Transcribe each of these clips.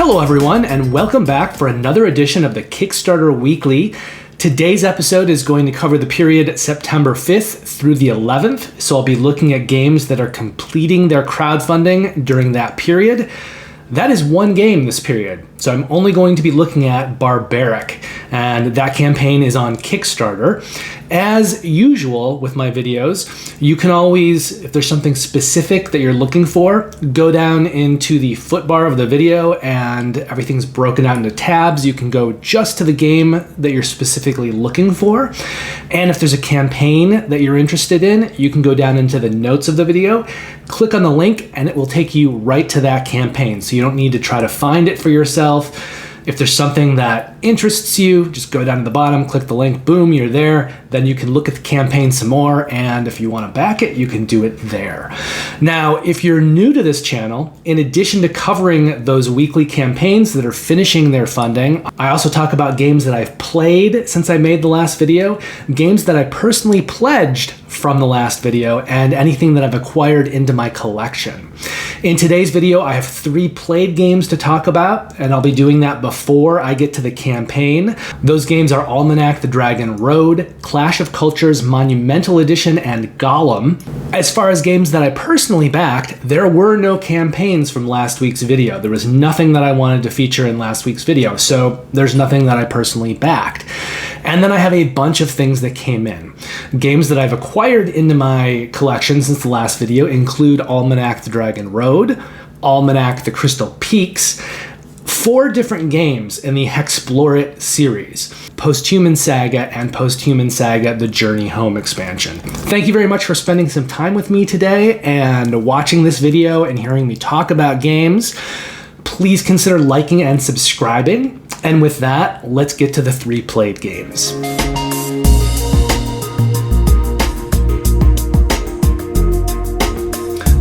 Hello everyone, and welcome back for another edition of the Kickstarter Weekly. Today's episode is going to cover the period September 5th through the 11th, so I'll be looking at games that are completing their crowdfunding during that period. That is one game this period, so I'm only going to be looking at Barbaric, and that campaign is on Kickstarter. As usual with my videos, you can always, if there's something specific that you're looking for, go down into the footbar of the video and everything's broken out into tabs. You can go just to the game that you're specifically looking for. And if there's a campaign that you're interested in, you can go down into the notes of the video, click on the link, and it will take you right to that campaign. So you don't need to try to find it for yourself. If there's something that interests you, just go down to the bottom, click the link, boom, you're there. Then you can look at the campaign some more, and if you want to back it, you can do it there. Now, if you're new to this channel, in addition to covering those weekly campaigns that are finishing their funding, I also talk about games that I've played since I made the last video, games that I personally pledged from the last video, and anything that I've acquired into my collection. In today's video, I have 3 played games to talk about, and I'll be doing that before I get to the campaign. Those games are Almanac, The Dragon Road, Clash of Cultures Monumental Edition, and Golem. As far as games that I personally backed, there were no campaigns from last week's video. There was nothing that I wanted to feature in last week's video, so there's nothing that I personally backed. And then I have a bunch of things that came in. Games that I've acquired into my collection since the last video include Almanac, The Dragon Road, Almanac, The Crystal Peaks, 4 different games in the HEXplore series, Posthuman Saga and Posthuman Saga, The Journey Home expansion. Thank you very much for spending some time with me today and watching this video and hearing me talk about games. Please consider liking and subscribing. And with that, let's get to the 3 played games.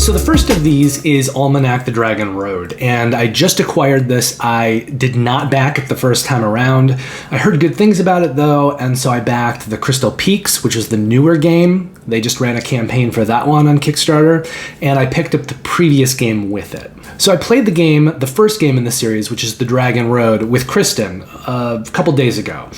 So the first of these is Almanac, The Dragon Road, and I just acquired this. I did not back it the first time around. I heard good things about it though, and so I backed The Crystal Peaks, which is the newer game. They just ran a campaign for that one on Kickstarter, and I picked up the previous game with it. So I played the game, the first game in the series, which is The Dragon Road, with Kristen a couple days ago.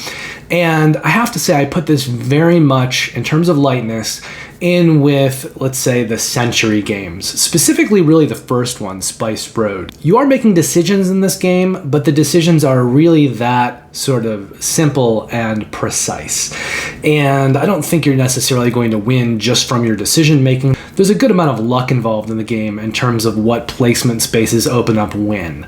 And I have to say, I put this very much, in terms of lightness, in with, let's say, the Century games, specifically really the first one, Spiced Road. You are making decisions in this game, but the decisions are really that sort of simple and precise. And I don't think you're necessarily going to win just from your decision making. There's a good amount of luck involved in the game in terms of what placement spaces open up when.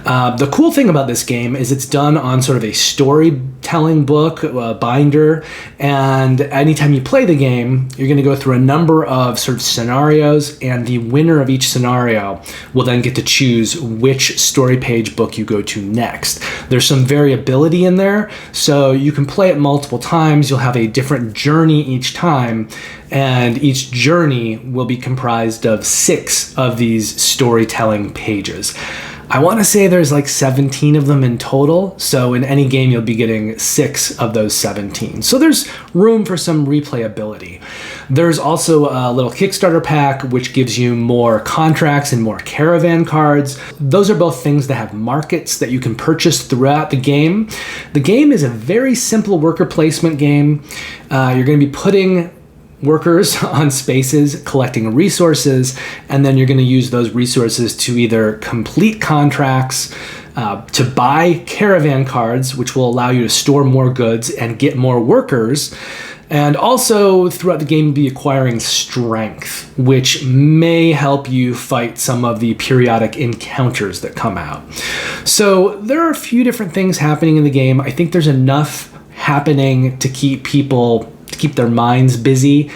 The cool thing about this game is it's done on sort of a storytelling book, binder, and anytime you play the game, you're going to go through a number of sort of scenarios, and the winner of each scenario will then get to choose which story page book you go to next. There's some variability in there, so you can play it multiple times. You'll have a different journey each time, and each journey will be comprised of 6 of these storytelling pages. I want to say there's like 17 of them in total, so in any game you'll be getting 6 of those 17. So there's room for some replayability. There's also a little Kickstarter pack which gives you more contracts and more caravan cards. Those are both things that have markets that you can purchase throughout the game. The game is a very simple worker placement game. You're going to be putting workers on spaces, collecting resources, and then you're going to use those resources to either complete contracts, to buy caravan cards, which will allow you to store more goods and get more workers, and also throughout the game be acquiring strength, which may help you fight some of the periodic encounters that come out. So there are a few different things happening in the game. I think there's enough happening to keep their minds busy.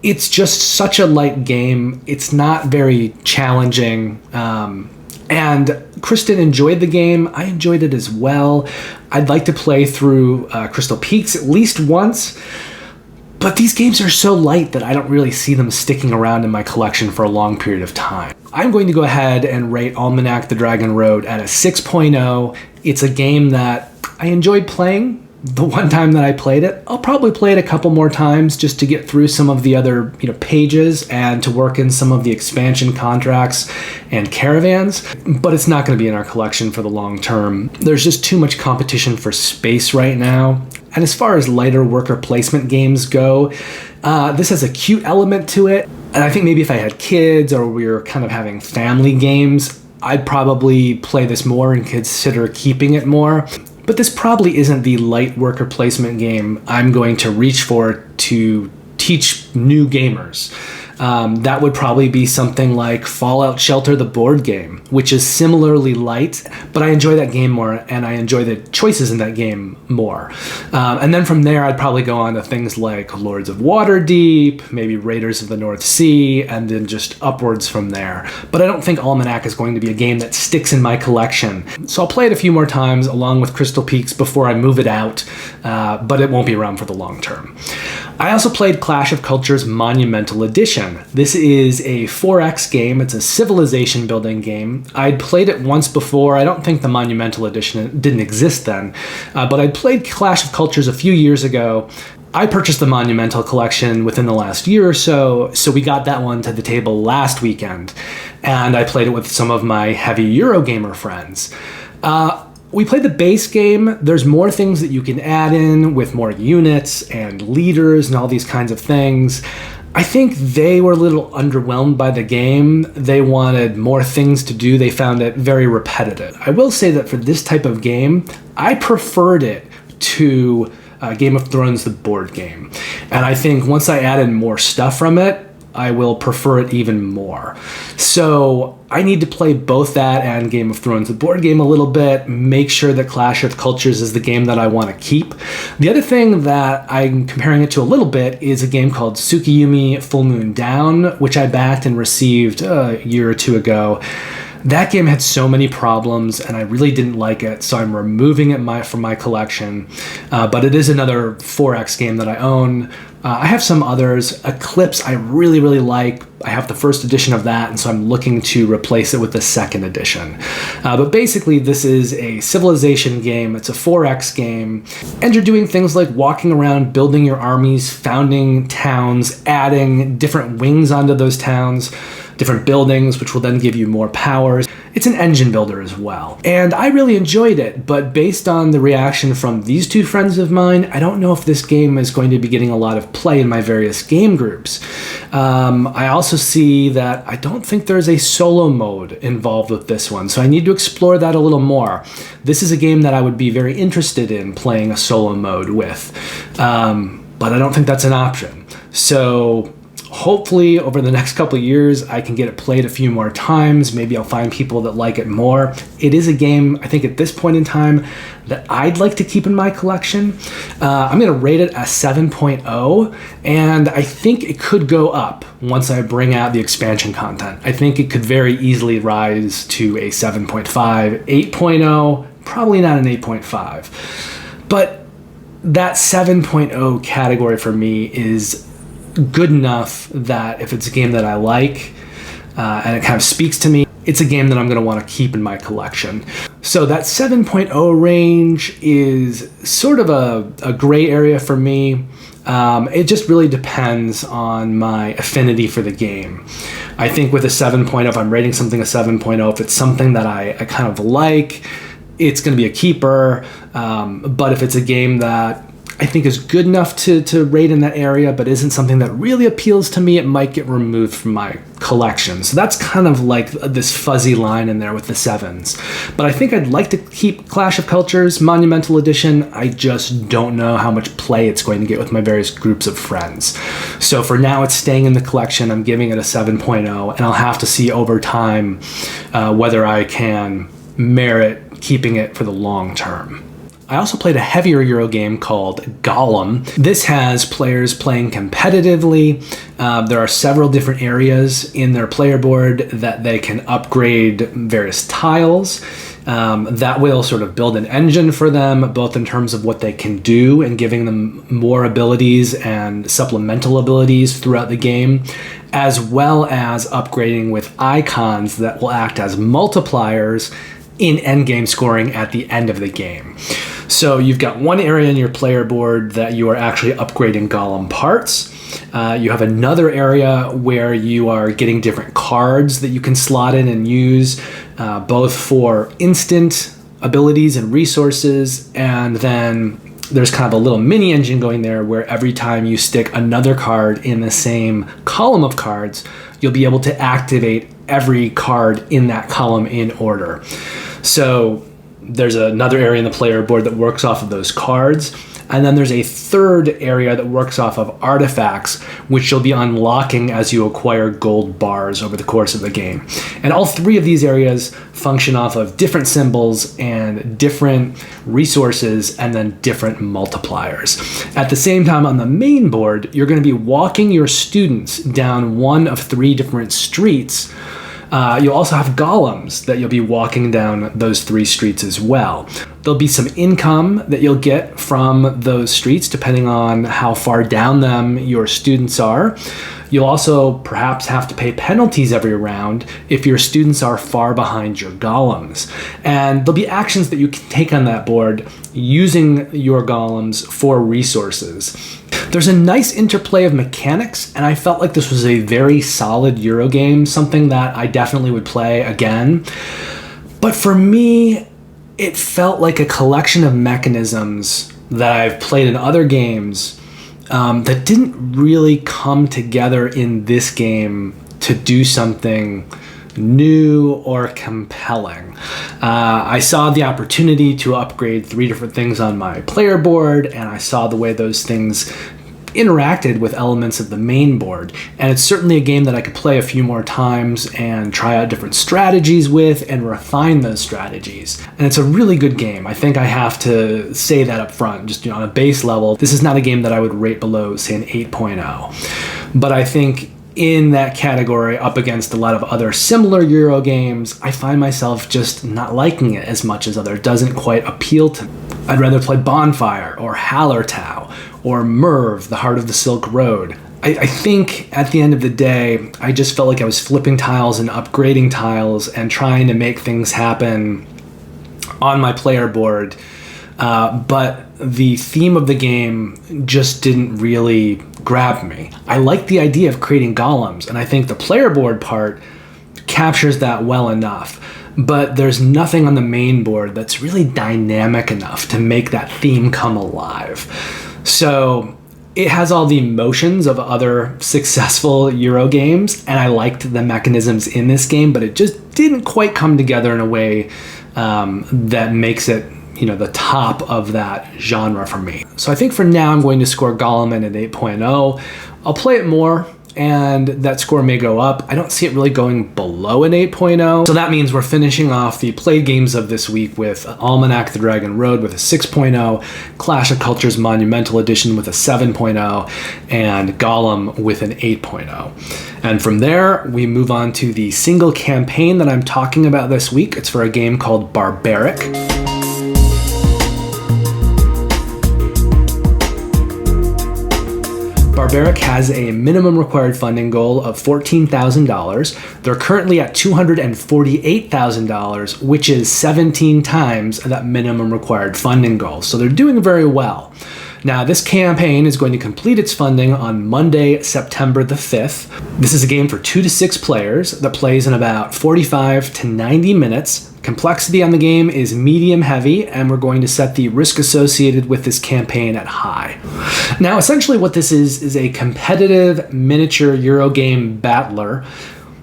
It's just such a light game. It's not very challenging. And Kristen enjoyed the game. I enjoyed it as well. I'd like to play through Crystal Peaks at least once. But these games are so light that I don't really see them sticking around in my collection for a long period of time. I'm going to go ahead and rate Almanac, The Dragon Road at a 6.0. It's a game that I enjoyed playing, the one time that I played it. I'll probably play it a couple more times just to get through some of the other pages and to work in some of the expansion contracts and caravans, but it's not going to be in our collection for the long term. There's just too much competition for space right now. And as far as lighter worker placement games go, this has a cute element to it. And I think maybe if I had kids or we were kind of having family games, I'd probably play this more and consider keeping it more. But this probably isn't the light worker placement game I'm going to reach for to teach new gamers. That would probably be something like Fallout Shelter, the board game, which is similarly light, but I enjoy that game more and I enjoy the choices in that game more. And then from there, I'd probably go on to things like Lords of Waterdeep, maybe Raiders of the North Sea, and then just upwards from there. But I don't think Almanac is going to be a game that sticks in my collection. So I'll play it a few more times along with Crystal Peaks before I move it out, but it won't be around for the long term. I also played Clash of Cultures Monumental Edition. This is a 4X game. It's a civilization building game. I'd played it once before. I don't think the Monumental Edition didn't exist then, but I'd played Clash of Cultures a few years ago. I purchased the Monumental collection within the last year or so we got that one to the table last weekend, and I played it with some of my heavy Eurogamer friends. We played the base game. There's more things that you can add in with more units and leaders and all these kinds of things. I think they were a little underwhelmed by the game. They wanted more things to do. They found it very repetitive. I will say that for this type of game, I preferred it to Game of Thrones, the board game. And I think once I added more stuff from it, I will prefer it even more. So I need to play both that and Game of Thrones, the board game, a little bit, make sure that Clash of Cultures is the game that I want to keep. The other thing that I'm comparing it to a little bit is a game called Tsukiyumi Full Moon Down, which I backed and received a year or two ago. That game had so many problems, and I really didn't like it, so I'm removing it from my collection. But it is another 4X game that I own. I have some others. Eclipse I really, really like. I have the first edition of that, and so I'm looking to replace it with the second edition. But basically, this is a civilization game. It's a 4X game, and you're doing things like walking around, building your armies, founding towns, adding different wings onto those towns, different buildings, which will then give you more powers. It's an engine builder as well. And I really enjoyed it, but based on the reaction from these two friends of mine, I don't know if this game is going to be getting a lot of play in my various game groups. I also see that I don't think there's a solo mode involved with this one, so I need to explore that a little more. This is a game that I would be very interested in playing a solo mode with, but I don't think that's an option. So hopefully over the next couple of years, I can get it played a few more times. Maybe I'll find people that like it more. It is a game, I think at this point in time, that I'd like to keep in my collection. I'm going to rate it a 7.0, and I think it could go up once I bring out the expansion content. I think it could very easily rise to a 7.5, 8.0, probably not an 8.5. But that 7.0 category for me is good enough that if it's a game that I like and it kind of speaks to me, it's a game that I'm going to want to keep in my collection. So that 7.0 range is sort of a gray area for me. It just really depends on my affinity for the game. I think with a 7.0, if I'm rating something a 7.0, if it's something that I kind of like, it's going to be a keeper. But if it's a game that I think is good enough to rate in that area, but isn't something that really appeals to me, it might get removed from my collection. So that's kind of like this fuzzy line in there with the sevens. But I think I'd like to keep Clash of Cultures Monumental Edition. I just don't know how much play it's going to get with my various groups of friends. So for now, it's staying in the collection. I'm giving it a 7.0, and I'll have to see over time whether I can merit keeping it for the long term. I also played a heavier Euro game called Golem. This has players playing competitively. There are several different areas in their player board that they can upgrade various tiles. That will sort of build an engine for them, both in terms of what they can do and giving them more abilities and supplemental abilities throughout the game, as well as upgrading with icons that will act as multipliers in endgame scoring at the end of the game. So you've got one area in your player board that you are actually upgrading Golem parts. You have another area where you are getting different cards that you can slot in and use, both for instant abilities and resources, and then there's kind of a little mini engine going there where every time you stick another card in the same column of cards, you'll be able to activate every card in that column in order. So there's another area in the player board that works off of those cards. And then there's a third area that works off of artifacts, which you'll be unlocking as you acquire gold bars over the course of the game. And all three of these areas function off of different symbols and different resources and then different multipliers. At the same time, on the main board, you're going to be walking your students down one of three different streets. You'll also have golems that you'll be walking down those three streets as well. There'll be some income that you'll get from those streets depending on how far down them your students are. You'll also perhaps have to pay penalties every round if your students are far behind your golems. And there'll be actions that you can take on that board using your golems for resources. There's a nice interplay of mechanics, and I felt like this was a very solid Euro game, something that I definitely would play again. But for me, it felt like a collection of mechanisms that I've played in other games that didn't really come together in this game to do something new or compelling. I saw the opportunity to upgrade three different things on my player board, and I saw the way those things interacted with elements of the main board, and it's certainly a game that I could play a few more times and try out different strategies with and refine those strategies. And it's a really good game. I think I have to say that up front, just on a base level. This is not a game that I would rate below, say, an 8.0. But I think in that category, up against a lot of other similar Euro games, I find myself just not liking it as much as other. It doesn't quite appeal to me. I'd rather play Bonfire or Hallertau or Merv, the Heart of the Silk Road. I think at the end of the day, I just felt like I was flipping tiles and upgrading tiles and trying to make things happen on my player board. But the theme of the game just didn't really grab me. I like the idea of creating golems, and I think the player board part captures that well enough. But there's nothing on the main board that's really dynamic enough to make that theme come alive. So it has all the motions of other successful Euro games, and I liked the mechanisms in this game, but it just didn't quite come together in a way that makes it, the top of that genre for me. So I think for now I'm going to score Golem at an 8.0. I'll play it more, and that score may go up. I don't see it really going below an 8.0. So that means we're finishing off the played games of this week with Almanac the Dragon Road with a 6.0, Clash of Cultures Monumental Edition with a 7.0, and Golem with an 8.0. And from there, we move on to the single campaign that I'm talking about this week. It's for a game called Barbaric. Barbaric has a minimum required funding goal of $14,000. They're currently at $248,000, which is 17 times that minimum required funding goal. So they're doing very well. Now, this campaign is going to complete its funding on Monday, September the 5th. This is a game for 2 to 6 players that plays in about 45 to 90 minutes. Complexity on the game is medium heavy, and we're going to set the risk associated with this campaign at high. Now, essentially what this is a competitive miniature Euro game battler.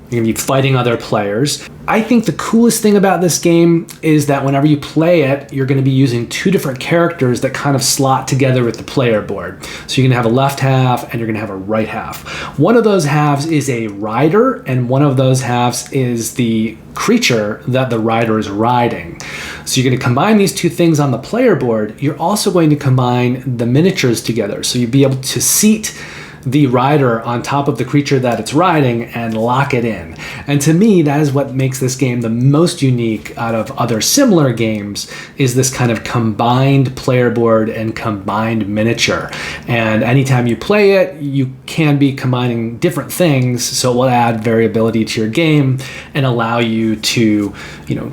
You're going to be fighting other players. I think the coolest thing about this game is that whenever you play it, you're going to be using 2 different characters that kind of slot together with the player board. So you're going to have a left half and you're going to have a right half. One of those halves is a rider, and one of those halves is the creature that the rider is riding. So you're going to combine these 2 things on the player board. You're also going to combine the miniatures together. So you'll be able to seat the rider on top of the creature that it's riding and lock it in. And to me, that is what makes this game the most unique out of other similar games, is this kind of combined player board and combined miniature. And anytime you play it, you can be combining different things, so it will add variability to your game and allow you to,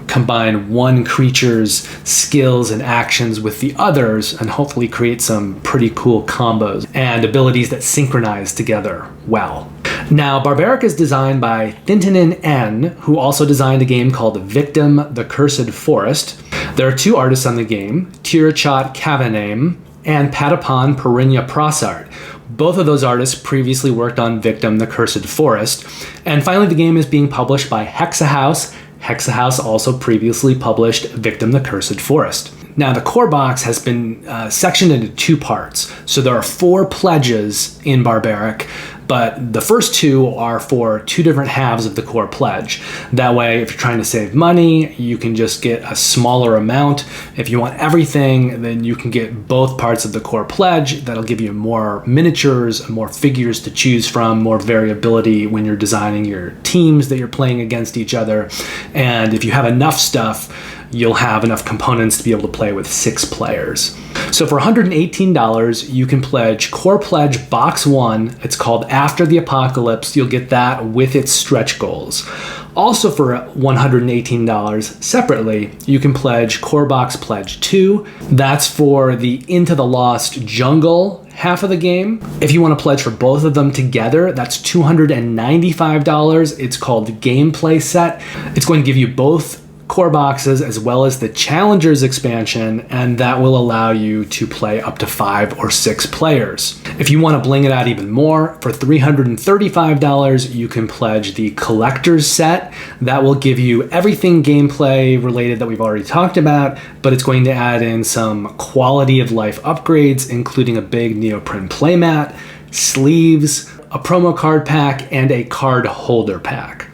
combine one creature's skills and actions with the others and hopefully create some pretty cool combos and abilities that synchronize together well. Now, Barbaric is designed by Thintinin N, who also designed a game called Victim: The Cursed Forest. There are two artists on the game, Tirachat Kavaname and Patapan Perinya Prasart. Both of those artists previously worked on Victim: The Cursed Forest. And finally, the game is being published by Hexahouse. Hexahouse also previously published Victim: The Cursed Forest. Now, the core box has been sectioned into two parts. So there are 4 pledges in Barbaric, but the first 2 are for 2 different halves of the core pledge. That way, if you're trying to save money, you can just get a smaller amount. If you want everything, then you can get both parts of the core pledge. That'll give you more miniatures, more figures to choose from, more variability when you're designing your teams that you're playing against each other. And if you have enough stuff, you'll have enough components to be able to play with 6 players. So for $118, you can pledge Core Pledge Box 1. It's called After the Apocalypse. You'll get that with its stretch goals. Also for $118 separately, you can pledge Core Box Pledge 2. That's for the Into the Lost Jungle half of the game. If you want to pledge for both of them together, that's $295. It's called Gameplay Set. It's going to give you both core boxes as well as the Challengers expansion, and that will allow you to play up to 5 or 6 players. If you want to bling it out even more, for $335, you can pledge the Collector's Set. That will give you everything gameplay related that we've already talked about, but it's going to add in some quality of life upgrades, including a big neoprene playmat, sleeves, a promo card pack, and a card holder pack.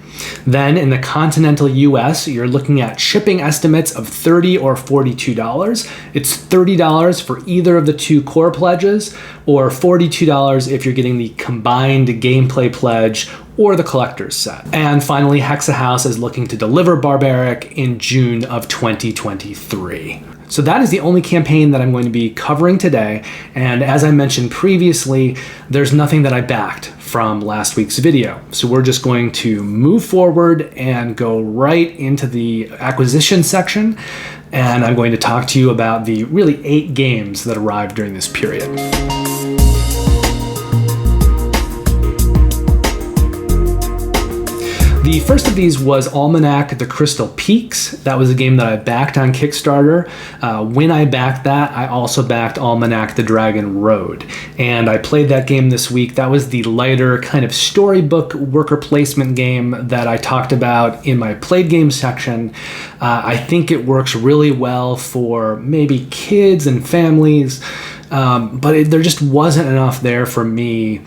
Then in the continental US, you're looking at shipping estimates of $30 or $42. It's $30 for either of the 2 core pledges, or $42 if you're getting the combined gameplay pledge or the collector's set. And finally, Hexahouse is looking to deliver Barbaric in June of 2023. So that is the only campaign that I'm going to be covering today. And as I mentioned previously, there's nothing that I backed from last week's video. So we're just going to move forward and go right into the acquisition section. And I'm going to talk to you about the really 8 games that arrived during this period. The first of these was Almanac: The Crystal Peaks. That was a game that I backed on Kickstarter. When I backed that, I also backed Almanac: The Dragon Road. And I played that game this week. That was the lighter kind of storybook worker placement game that I talked about in my played game section. I think it works really well for maybe kids and families. But there just wasn't enough there for me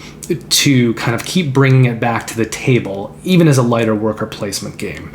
to kind of keep bringing it back to the table, even as a lighter worker placement game.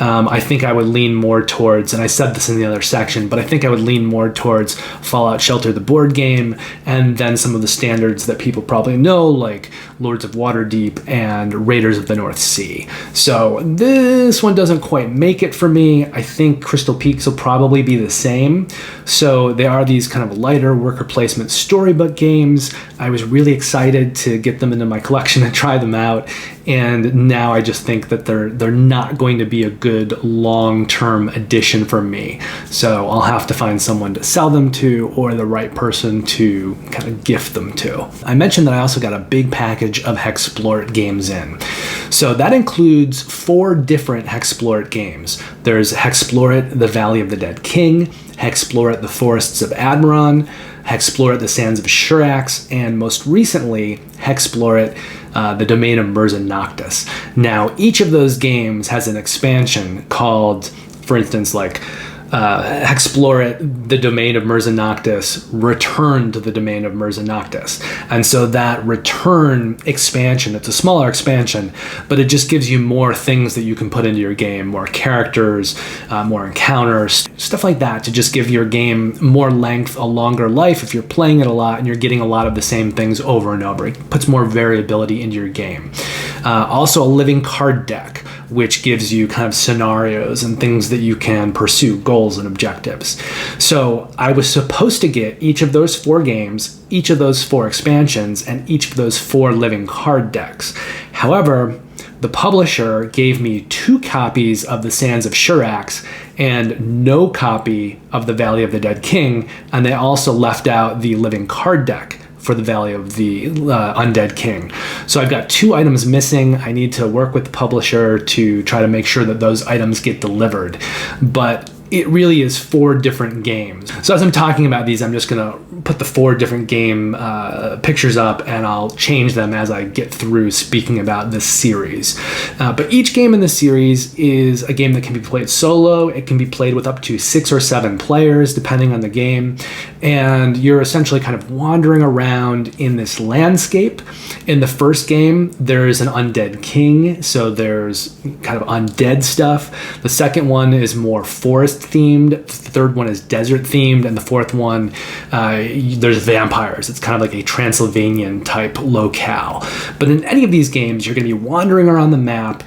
I think I would lean more towards, and I said this in the other section, but I think I would lean more towards Fallout Shelter, the board game, and then some of the standards that people probably know, like Lords of Waterdeep and Raiders of the North Sea. So this one doesn't quite make it for me. I think Crystal Peaks will probably be the same. So they are these kind of lighter worker placement storybook games. I was really excited to get them into my collection and try them out, and now I just think that they're not going to be a good long-term addition for me. So I'll have to find someone to sell them to, or the right person to kind of gift them to. I mentioned that I also got a big package of HEXplore games in. So that includes 4 different HEXplore games. There's HEXplore: The Valley of the Dead King, HEXplore: The Forests of Admiron, HEXplore: The Sands of Shurax, and most recently, HEXplore: The Domain of Mirza Noctis. Now, each of those games has an expansion called, for instance, like HEXplore it, the domain of Mirza Noctis, return to the domain of Mirza Noctis. And so that return expansion, it's a smaller expansion, but it just gives you more things that you can put into your game, more characters, more encounters, stuff like that, to just give your game more length, a longer life if you're playing it a lot and you're getting a lot of the same things over and over. It puts more variability into your game. Also a living card deck, which gives you kind of scenarios and things that you can pursue, goals and objectives. So I was supposed to get each of those 4 games, each of those 4 expansions, and each of those 4 living card decks. However, the publisher gave me 2 copies of the Sands of Shurax and no copy of the Valley of the Dead King, and they also left out the living card deck for the Valley of the Undead King. So I've got 2 items missing. I need to work with the publisher to try to make sure that those items get delivered. But it really is 4 different games. So as I'm talking about these, I'm just gonna put the 4 different game pictures up, and I'll change them as I get through speaking about this series. But each game in the series is a game that can be played solo. It can be played with up to 6 or 7 players, depending on the game. And you're essentially kind of wandering around in this landscape. In the first game, there's an undead king, so there's kind of undead stuff. The second one is more forest themed. The third one is desert themed, and the fourth one, there's vampires. It's kind of like a Transylvanian type locale. But in any of these games, you're going to be wandering around the map,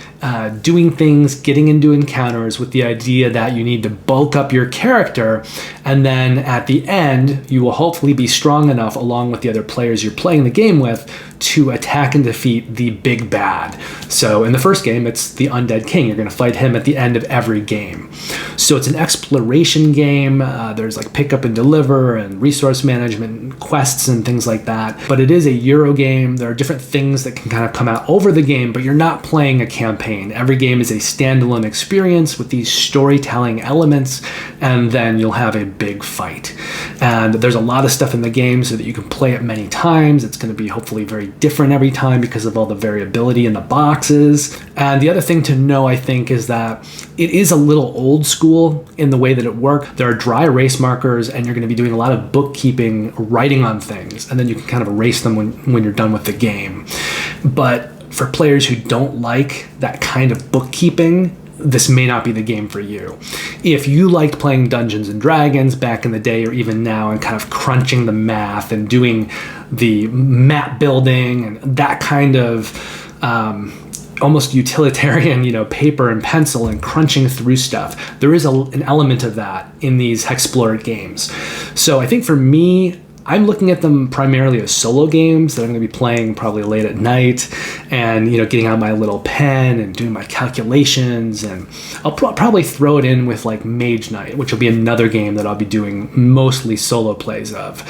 doing things, getting into encounters with the idea that you need to bulk up your character, and then at the end, you will hopefully be strong enough, along with the other players you're playing the game with, to attack and defeat the big bad. So in the first game, it's the Undead King. You're going to fight him at the end of every game. So it's an exploration game. There's like pick up and deliver and resource management and quests and things like that. But it is a Euro game. There are different things that can kind of come out over the game, but you're not playing a campaign. Every game is a standalone experience with these storytelling elements, and then you'll have a big fight. And there's a lot of stuff in the game so that you can play it many times. It's going to be hopefully very different every time because of all the variability in the boxes. And the other thing to know, I think, is that it is a little old school in the way that it works. There are dry erase markers, and you're going to be doing a lot of bookkeeping, writing on things, and then you can kind of erase them when you're done with the game. But for players who don't like that kind of bookkeeping, this may not be the game for you. If you liked playing Dungeons and Dragons back in the day, or even now, and kind of crunching the math and doing the map building and that kind of almost utilitarian, paper and pencil and crunching through stuff, there is an element of that in these HEXplore games. So I think for me, I'm looking at them primarily as solo games that I'm going to be playing probably late at night, and getting out my little pen and doing my calculations, and I'll probably throw it in with like Mage Knight, which will be another game that I'll be doing mostly solo plays of.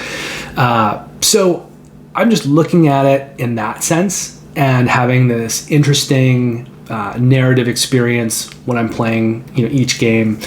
So I'm just looking at it in that sense and having this interesting narrative experience when I'm playing each game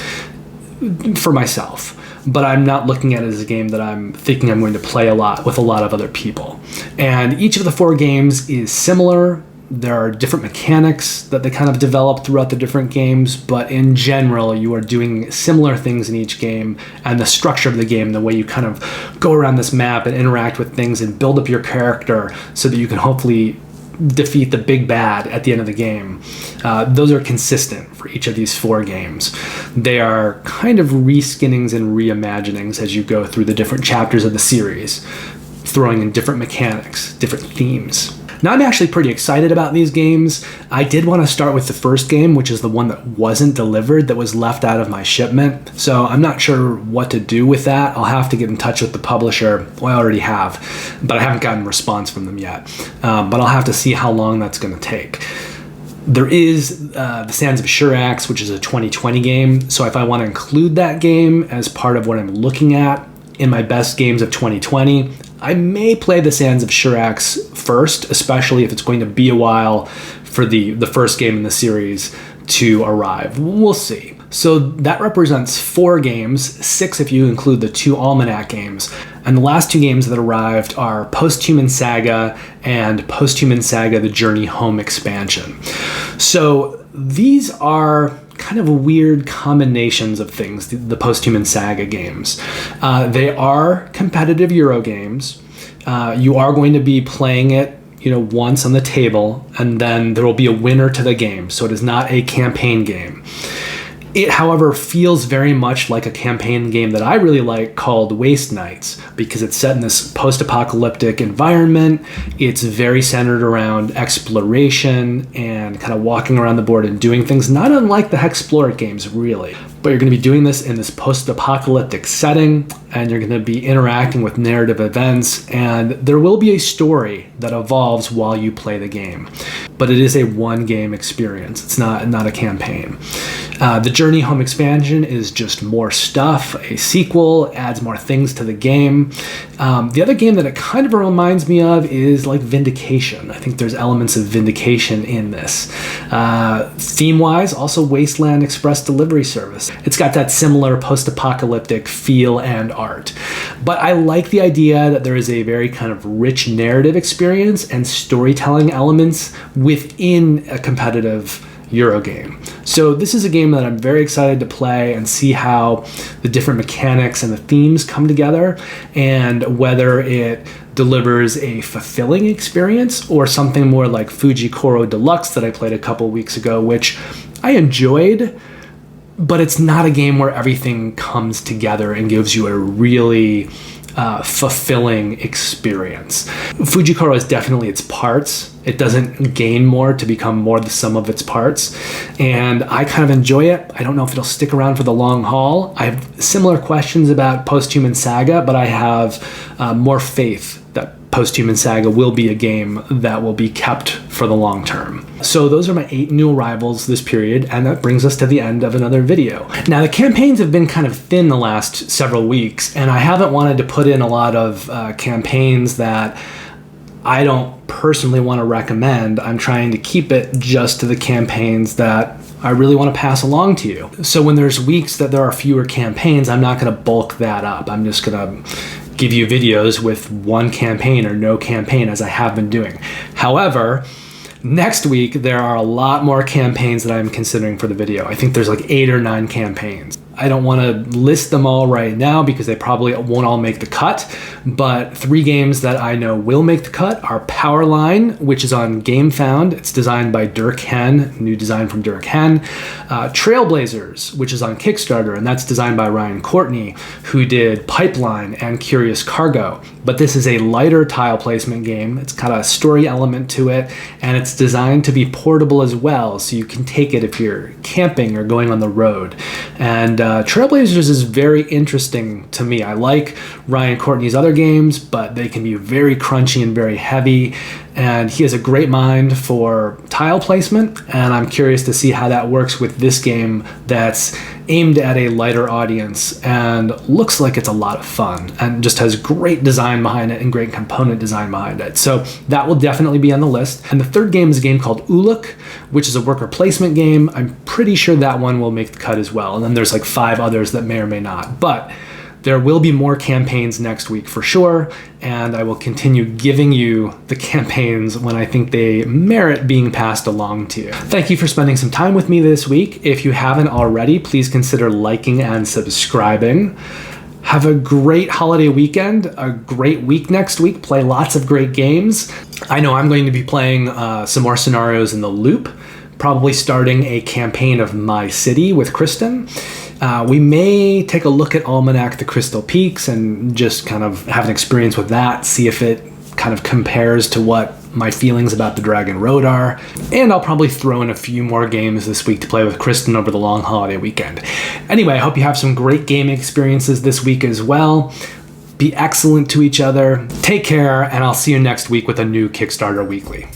for myself. But I'm not looking at it as a game that I'm thinking I'm going to play a lot with a lot of other people. And each of the 4 games is similar. There are different mechanics that they kind of develop throughout the different games, but in general, you are doing similar things in each game, and the structure of the game, the way you kind of go around this map and interact with things and build up your character so that you can hopefully defeat the big bad at the end of the game. Those are consistent for each of these 4 games. They are kind of reskinnings and reimaginings as you go through the different chapters of the series, throwing in different mechanics, different themes. Now, I'm actually pretty excited about these games. I did want to start with the first game, which is the one that wasn't delivered, that was left out of my shipment. So I'm not sure what to do with that. I'll have to get in touch with the publisher. Well, I already have, but I haven't gotten a response from them yet. But I'll have to see how long that's going to take. There is the Sands of Shurax, which is a 2020 game. So if I want to include that game as part of what I'm looking at in my best games of 2020, I may play the Sands of Shurax first, especially if it's going to be a while for the first game in the series to arrive. We'll see. So that represents 4 games, 6 if you include the 2 Almanac games. And the last 2 games that arrived are Posthuman Saga and Posthuman Saga: The Journey Home expansion. So these are kind of weird combinations of things, the Posthuman Saga games. They are competitive Euro games. You are going to be playing it, once on the table, and then there will be a winner to the game. So it is not a campaign game. It, however, feels very much like a campaign game that I really like called Waste Nights, because it's set in this post-apocalyptic environment. It's very centered around exploration and kind of walking around the board and doing things, not unlike the HEXplore games, really. But you're going to be doing this in this post-apocalyptic setting, and you're going to be interacting with narrative events, and there will be a story that evolves while you play the game. But it is a one-game experience. It's not a campaign. The Journey Home expansion is just more stuff. A sequel adds more things to the game. The other game that it kind of reminds me of is like Vindication. I think there's elements of Vindication in this. Theme-wise, also Wasteland Express Delivery Service. It's got that similar post-apocalyptic feel and art. But I like the idea that there is a very kind of rich narrative experience and storytelling elements within a competitive Euro game. So this is a game that I'm very excited to play and see how the different mechanics and the themes come together, and whether it delivers a fulfilling experience or something more like Fujikoro Deluxe that I played a couple weeks ago, which I enjoyed, but it's not a game where everything comes together and gives you a really fulfilling experience. Fujikoro is definitely its parts. It doesn't gain more to become more the sum of its parts, and I kind of enjoy it. I don't know if it'll stick around for the long haul. I have similar questions about Posthuman Saga, but I have more faith that Posthuman Saga will be a game that will be kept for the long term. So those are my 8 new arrivals this period, and that brings us to the end of another video. Now, the campaigns have been kind of thin the last several weeks, and I haven't wanted to put in a lot of campaigns that I don't personally want to recommend. I'm trying to keep it just to the campaigns that I really want to pass along to you. So when there's weeks that there are fewer campaigns, I'm not going to bulk that up. I'm just going to give you videos with one campaign or no campaign, as I have been doing. However, next week there are a lot more campaigns that I'm considering for the video. I think there's like 8 or 9 campaigns. I don't want to list them all right now because they probably won't all make the cut, but 3 games that I know will make the cut are Powerline, which is on GameFound. It's designed by Dirk Henn, new design from Dirk Henn. Trailblazers, which is on Kickstarter, and that's designed by Ryan Courtney, who did Pipeline and Curious Cargo. But this is a lighter tile placement game. It's got a story element to it, and it's designed to be portable as well, so you can take it if you're camping or going on the road. And Trailblazers is very interesting to me. I like Ryan Courtney's other games, but they can be very crunchy and very heavy, and he has a great mind for tile placement, and I'm curious to see how that works with this game that's aimed at a lighter audience and looks like it's a lot of fun and just has great design behind it and great component design behind it. So that will definitely be on the list. And the third game is a game called Uluk, which is a worker placement game. I'm pretty sure that one will make the cut as well. And then there's like 5 others that may or may not. But there will be more campaigns next week for sure, and I will continue giving you the campaigns when I think they merit being passed along to you. Thank you for spending some time with me this week. If you haven't already, please consider liking and subscribing. Have a great holiday weekend, a great week next week. Play lots of great games. I know I'm going to be playing some more scenarios in the loop, probably starting a campaign of My City with Kristen. We may take a look at Almanac the Crystal Peaks and just kind of have an experience with that, see if it kind of compares to what my feelings about the Dragon Road are. And I'll probably throw in a few more games this week to play with Kristen over the long holiday weekend. Anyway, I hope you have some great gaming experiences this week as well. Be excellent to each other. Take care, and I'll see you next week with a new Kickstarter Weekly.